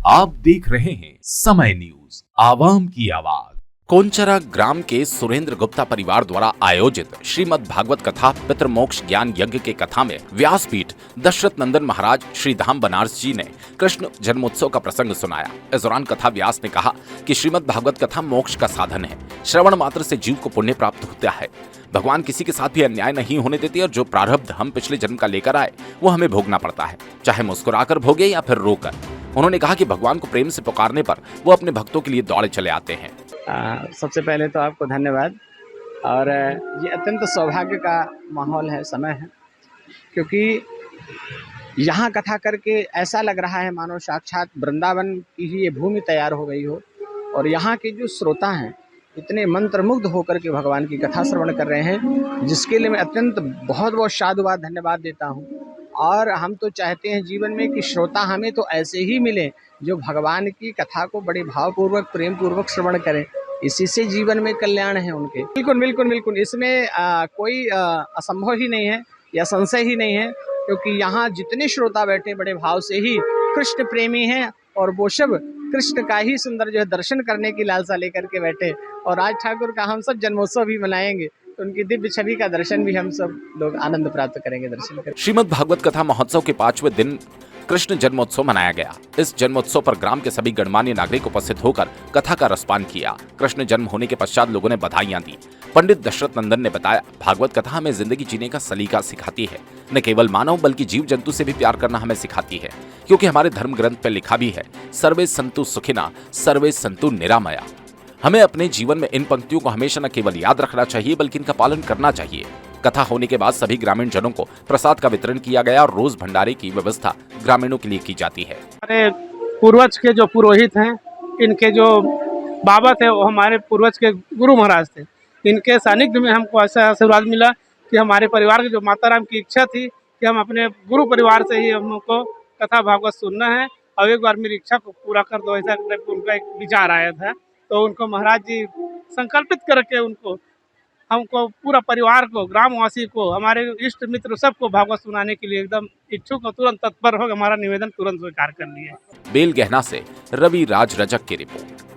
आप देख रहे हैं समय न्यूज, आवाम की आवाज। कोंचरा ग्राम के सुरेंद्र गुप्ता परिवार द्वारा आयोजित श्रीमद् भागवत कथा पितृमोक्ष ज्ञान यज्ञ के कथा में व्यासपीठ दशरथ नंदन महाराज श्री धाम बनारस जी ने कृष्ण जन्मोत्सव का प्रसंग सुनाया। इस दौरान कथा व्यास ने कहा कि श्रीमद् भागवत कथा मोक्ष का साधन है। श्रवण मात्र से जीव को पुण्य प्राप्त होता है। भगवान किसी के साथ भी अन्याय नहीं होने देते और जो प्रारब्ध हम पिछले जन्म का लेकर आए वो हमें भोगना पड़ता है, चाहे मुस्कुराकर भोगे या फिर रोकर। उन्होंने कहा कि भगवान को प्रेम से पुकारने पर वो अपने भक्तों के लिए दौड़े चले आते हैं। सबसे पहले तो आपको धन्यवाद। और ये अत्यंत सौभाग्य का माहौल है, समय है, क्योंकि यहाँ कथा करके ऐसा लग रहा है मानो साक्षात वृंदावन की ही ये भूमि तैयार हो गई हो। और यहाँ के जो श्रोता हैं इतने मंत्रमुग्ध होकर के भगवान की कथा श्रवण कर रहे हैं, जिसके लिए मैं अत्यंत बहुत बहुत साधुवाद धन्यवाद देता हूँ। और हम तो चाहते हैं जीवन में कि श्रोता हमें तो ऐसे ही मिले जो भगवान की कथा को बड़े भावपूर्वक प्रेम पूर्वक श्रवण करें। इसी से जीवन में कल्याण है उनके। बिल्कुल बिल्कुल बिल्कुल, इसमें कोई असंभव ही नहीं है या संशय ही नहीं है, क्योंकि यहाँ जितने श्रोता बैठे बड़े भाव से ही कृष्ण प्रेमी हैं और वो सब कृष्ण का ही सुंदर जो है दर्शन करने की लालसा लेकर के बैठे। और आज ठाकुर का हम सब जन्मोत्सव भी मनाएंगे, तो उनकी दिव्य छवि का दर्शन भी हम सब लोग आनंद प्राप्त करेंगे दर्शन करके। श्रीमद् भागवत कथा महोत्सव के 5वें दिन कृष्ण जन्मोत्सव मनाया गया। इस जन्मोत्सव पर ग्राम के सभी गणमान्य नागरिक उपस्थित होकर कथा का रसपान किया। कृष्ण जन्म होने के पश्चात लोगों ने बधाइयां दी। पंडित दशरथ नंदन ने बताया, भागवत कथा हमें जिंदगी जीने का सलीका सिखाती है। न केवल मानव बल्कि जीव जंतु से भी प्यार करना हमें सिखाती है, क्योंकि हमारे धर्म ग्रंथ पर लिखा भी है, सर्वे संतु सुखिना सर्वे संतु निरामया। हमें अपने जीवन में इन पंक्तियों को हमेशा न केवल याद रखना चाहिए बल्कि इनका पालन करना चाहिए। कथा होने के बाद सभी ग्रामीण जनों को प्रसाद का वितरण किया गया और रोज भंडारे की व्यवस्था ग्रामीणों के लिए की जाती है। हमारे पूर्वज के जो पुरोहित हैं, इनके जो बाबा थे वो हमारे पूर्वज के गुरु महाराज थे। इनके सानिध्य में हमको ऐसा आशीर्वाद मिला कि हमारे परिवार की जो माता राम की इच्छा थी कि हम अपने गुरु परिवार से ही हमको कथा भागवत सुनना है और एक बार मेरी इच्छा को पूरा कर दो, ऐसा उनका एक विचार आया था। तो उनको महाराज जी संकल्पित करके उनको हमको पूरा परिवार को, ग्रामवासी को, हमारे इष्ट मित्र सबको भागवत सुनाने के लिए एकदम इच्छुक और तुरंत तत्पर हो, हमारा निवेदन तुरंत स्वीकार कर लिए। बेल गहना से रवि राज रजक की रिपोर्ट।